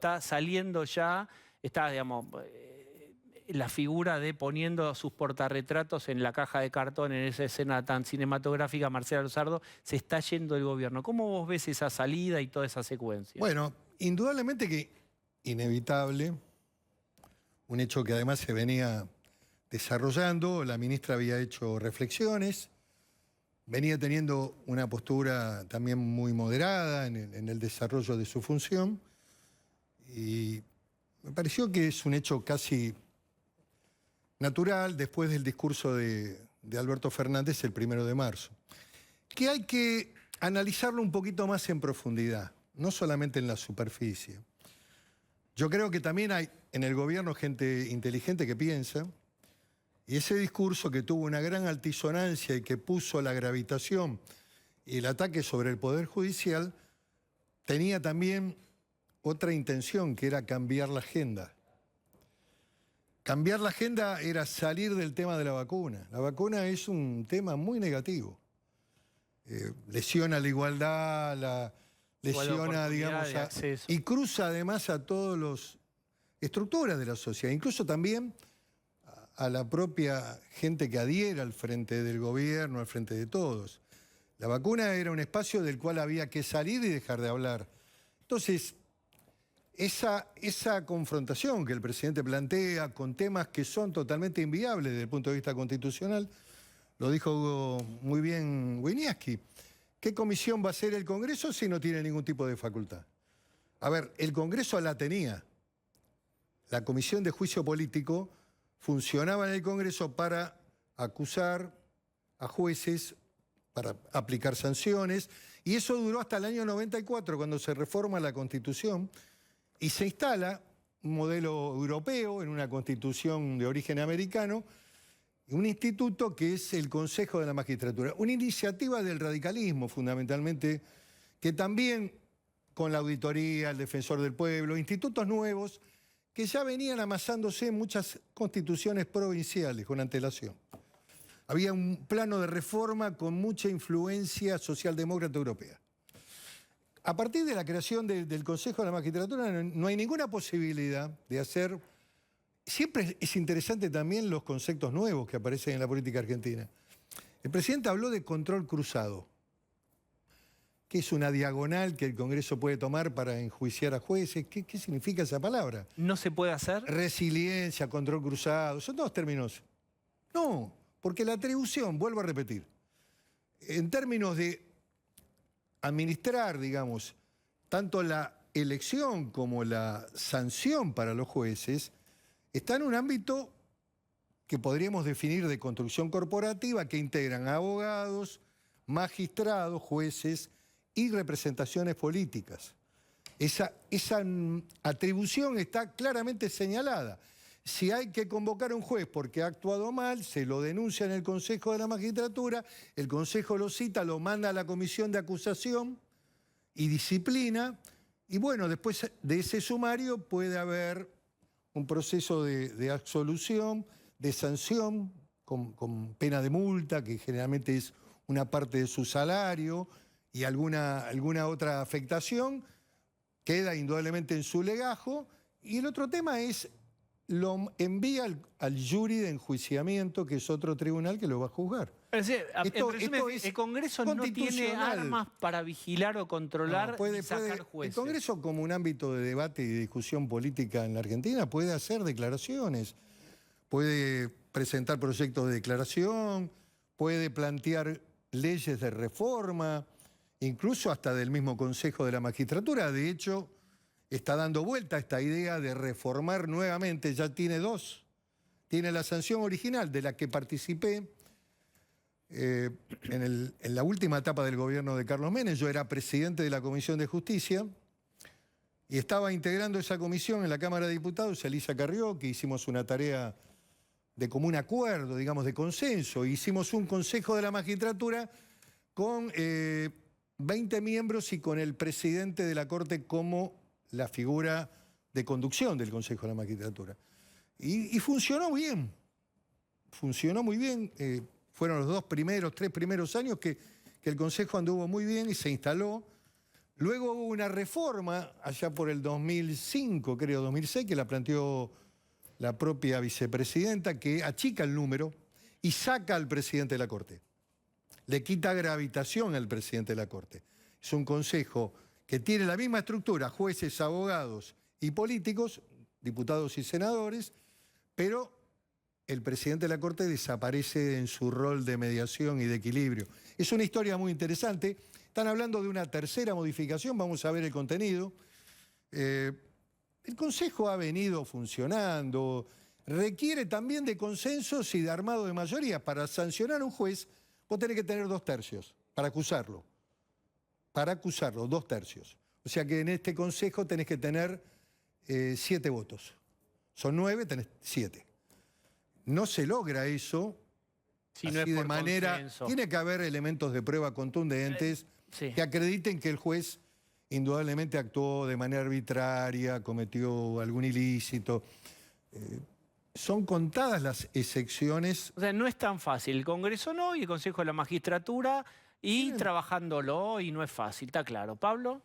está saliendo ya, está, digamos, la figura de poniendo sus portarretratos en la caja de cartón en esa escena tan cinematográfica, Marcela Luzardo, se está yendo del gobierno. ¿Cómo vos ves esa salida y toda esa secuencia? Bueno, indudablemente que inevitable, un hecho que además se venía desarrollando, la ministra había hecho reflexiones, venía teniendo una postura también muy moderada en el desarrollo de su función y me pareció que es un hecho casi natural después del discurso de Alberto Fernández el 1 de marzo, que hay que analizarlo un poquito más en profundidad, no solamente en la superficie. Yo creo que también hay en el gobierno gente inteligente que piensa, y ese discurso que tuvo una gran altisonancia y que puso la gravitación y el ataque sobre el Poder Judicial, tenía también otra intención, que era cambiar la agenda. Cambiar la agenda era salir del tema de la vacuna. La vacuna es un tema muy negativo. Lesiona la igualdad, lesiona, digamos, y cruza además a todas las estructuras de la sociedad, incluso también a la propia gente que adhiera al frente del gobierno, al frente de todos. La vacuna era un espacio del cual había que salir y dejar de hablar. Entonces, esa confrontación que el presidente plantea con temas que son totalmente inviables desde el punto de vista constitucional, lo dijo muy bien Wieniawski. ¿Qué comisión va a hacer el Congreso si no tiene ningún tipo de facultad? A ver, el Congreso la tenía. La Comisión de Juicio Político funcionaba en el Congreso para acusar a jueces, para aplicar sanciones, y eso duró hasta el año 94, cuando se reforma la Constitución, y se instala un modelo europeo en una constitución de origen americano, un instituto que es el Consejo de la Magistratura, una iniciativa del radicalismo fundamentalmente, que también con la auditoría, el defensor del pueblo, institutos nuevos que ya venían amasándose en muchas constituciones provinciales con antelación. Había un plano de reforma con mucha influencia socialdemócrata europea. A partir de la creación del Consejo de la Magistratura no hay ninguna posibilidad de hacer... Siempre es interesante también los conceptos nuevos que aparecen en la política argentina. El presidente habló de control cruzado, que es una diagonal que el Congreso puede tomar para enjuiciar a jueces. ¿Qué significa esa palabra? ¿No se puede hacer? Resiliencia, control cruzado, son todos términos. No, porque la atribución, vuelvo a repetir, en términos de administrar, digamos, tanto la elección como la sanción para los jueces, está en un ámbito que podríamos definir de construcción corporativa, que integran abogados, magistrados, jueces y representaciones políticas. Esa atribución está claramente señalada. Si hay que convocar a un juez porque ha actuado mal, se lo denuncia en el Consejo de la Magistratura, el Consejo lo cita, lo manda a la Comisión de Acusación y Disciplina, y bueno, después de ese sumario puede haber un proceso de absolución, de sanción, con pena de multa, que generalmente es una parte de su salario, y alguna otra afectación, queda indudablemente en su legajo, y el otro tema es, lo envía al jury de enjuiciamiento, que es otro tribunal que lo va a juzgar. Es decir, el Congreso no tiene armas para vigilar o controlar y sacar jueces. El Congreso, como un ámbito de debate y discusión política en la Argentina, puede hacer declaraciones, puede presentar proyectos de declaración, puede plantear leyes de reforma, incluso hasta del mismo Consejo de la Magistratura. De hecho, está dando vuelta esta idea de reformar nuevamente, ya tiene dos. Tiene la sanción original de la que participé en la última etapa del gobierno de Carlos Menem. Yo era presidente de la Comisión de Justicia y estaba integrando esa comisión en la Cámara de Diputados, Elisa Carrió, que hicimos una tarea de común acuerdo, digamos, de consenso. Hicimos un Consejo de la Magistratura con 20 miembros y con el presidente de la Corte como la figura de conducción del Consejo de la Magistratura. Y funcionó bien. Funcionó muy bien. Fueron los tres primeros años que el Consejo anduvo muy bien y se instaló. Luego hubo una reforma allá por el 2005, creo, 2006, que la planteó la propia vicepresidenta, que achica el número y saca al presidente de la Corte. Le quita gravitación al presidente de la Corte. Es un consejo que tiene la misma estructura, jueces, abogados y políticos, diputados y senadores, pero el presidente de la Corte desaparece en su rol de mediación y de equilibrio. Es una historia muy interesante. Están hablando de una tercera modificación, vamos a ver el contenido. El Consejo ha venido funcionando, requiere también de consensos y de armado de mayoría. Para sancionar a un juez, vos tenés que tener 2/3 para acusarlo. Para acusarlo, 2/3. O sea que en este Consejo tenés que tener 7 votos. Son 9, tenés 7. No se logra eso Si así no es de por manera... consenso. Tiene que haber elementos de prueba contundentes Sí. que acrediten que el juez indudablemente actuó de manera arbitraria, cometió algún ilícito. Son contadas las excepciones. O sea, no es tan fácil. El Congreso no y el Consejo de la Magistratura y trabajándolo y no es fácil, está claro. ¿Pablo?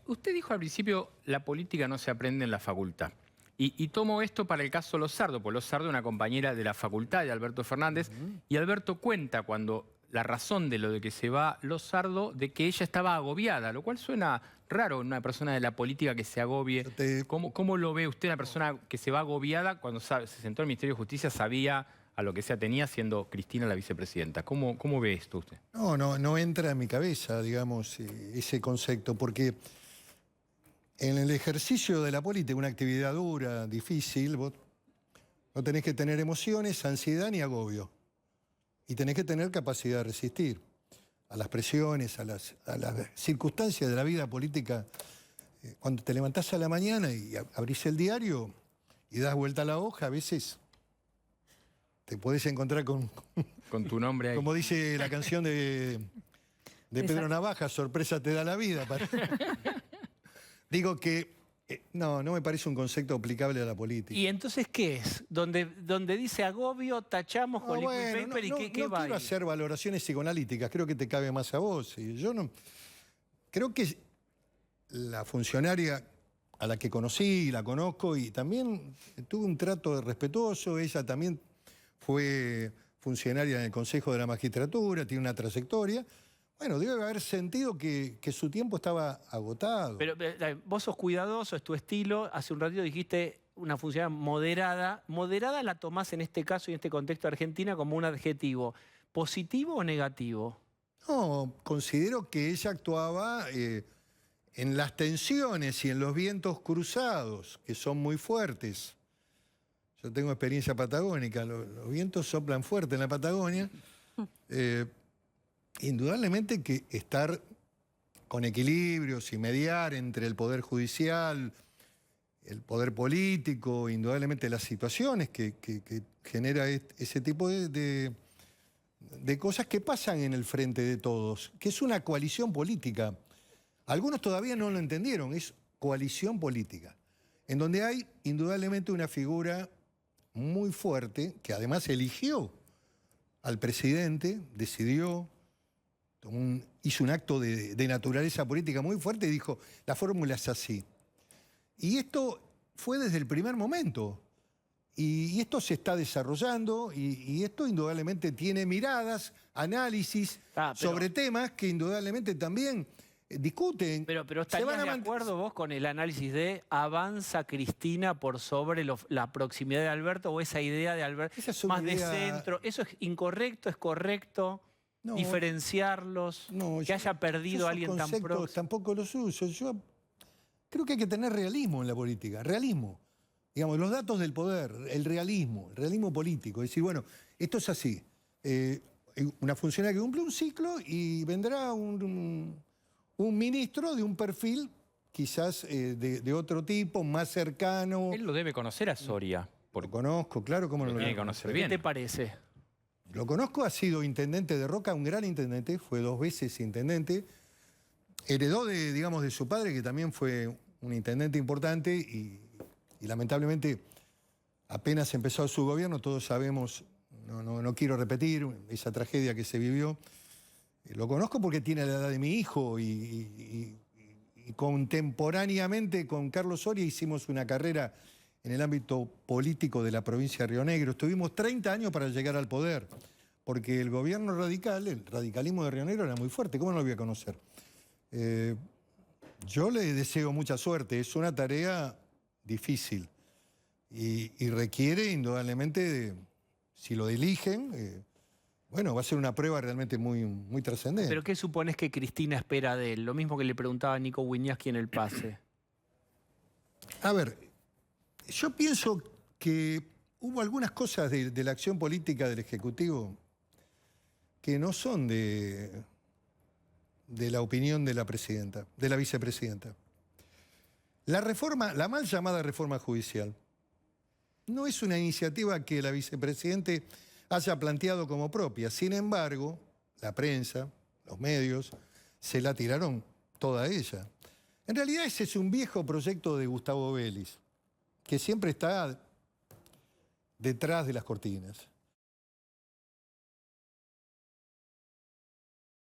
Usted dijo al principio, la política no se aprende en la facultad. Y tomo esto para el caso Lozardo, porque Lozardo es una compañera de la facultad de Alberto Fernández, y Alberto cuenta cuando la razón de lo de que se va Lozardo, de que ella estaba agobiada, lo cual suena raro en una persona de la política que se agobie. ¿Cómo lo ve usted, una persona que se va agobiada cuando se sentó en el Ministerio de Justicia, sabía a lo que se atenía siendo Cristina la vicepresidenta? ¿Cómo ve esto usted? No entra en mi cabeza, digamos, ese concepto, porque en el ejercicio de la política, una actividad dura, difícil, vos no tenés que tener emociones, ansiedad ni agobio. Y tenés que tener capacidad de resistir a las presiones, a las circunstancias de la vida política. Cuando te levantás a la mañana y abrís el diario y das vuelta a la hoja, a veces te podés encontrar con tu nombre ahí. Como dice la canción de Pedro Navaja, sorpresa te da la vida. Digo que no me parece un concepto aplicable a la política. ¿Y entonces qué es? Donde dice agobio, tachamos con liquid paper y ¿qué va quiero ahí? hacer valoraciones psicoanalíticas, creo que te cabe más a vos. Y yo no... Creo que la funcionaria a la que conocí, la conozco y también tuve un trato respetuoso, ella también fue funcionaria en el Consejo de la Magistratura, tiene una trayectoria. Bueno, debe haber sentido que su tiempo estaba agotado. Pero vos sos cuidadoso, es tu estilo. Hace un ratito dijiste una funcionaria moderada. ¿Moderada la tomás en este caso y en este contexto de Argentina como un adjetivo positivo o negativo? No, considero que ella actuaba en las tensiones y en los vientos cruzados, que son muy fuertes. Yo tengo experiencia patagónica, los vientos soplan fuerte en la Patagonia. Indudablemente que estar con equilibrios y mediar entre el Poder Judicial, el Poder Político, indudablemente las situaciones que genera ese tipo de cosas que pasan en el frente de todos, que es una coalición política. Algunos todavía no lo entendieron, es coalición política, en donde hay indudablemente una figura muy fuerte, que además eligió al presidente, decidió, hizo un acto de naturaleza política muy fuerte y dijo, la fórmula es así. Y esto fue desde el primer momento. Y esto se está desarrollando y esto indudablemente tiene miradas, análisis sobre temas que indudablemente también discuten. Pero ¿estarías de acuerdo vos con el análisis de avanza Cristina por sobre la proximidad de Alberto o esa idea de Alberto más de centro? ¿Eso es incorrecto, es correcto? No, diferenciarlos, que haya perdido a alguien tan próximo. Tampoco los uso. Yo creo que hay que tener realismo en la política, realismo. Digamos, los datos del poder, el realismo político. Es decir, bueno, esto es así. Una funcionaria que cumple un ciclo y vendrá un ministro de un perfil quizás de otro tipo, más cercano. Él lo debe conocer a Soria. Lo conozco, claro, cómo no lo tiene que conocer bien. ¿Qué te parece? Lo conozco, ha sido intendente de Roca, un gran intendente, fue 2 veces intendente. Heredó de su padre, que también fue un intendente importante y lamentablemente apenas empezó su gobierno, todos sabemos, no quiero repetir esa tragedia que se vivió. Lo conozco porque tiene la edad de mi hijo y y contemporáneamente con Carlos Soria hicimos una carrera en el ámbito político de la provincia de Río Negro. Estuvimos 30 años para llegar al poder, porque el gobierno radical, el radicalismo de Río Negro era muy fuerte. ¿Cómo no lo voy a conocer? Yo le deseo mucha suerte. Es una tarea difícil y requiere indudablemente, si lo eligen, bueno, va a ser una prueba realmente muy trascendente. ¿Pero qué supones que Cristina espera de él? Lo mismo que le preguntaba a Nico Wiñaski en el pase. A ver, yo pienso que hubo algunas cosas de la acción política del Ejecutivo que no son de la opinión de la presidenta, de la vicepresidenta. La reforma, la mal llamada reforma judicial, no es una iniciativa que la vicepresidenta haya planteado como propia. Sin embargo, la prensa, los medios, se la tiraron toda ella. En realidad ese es un viejo proyecto de Gustavo Vélez, que siempre está detrás de las cortinas.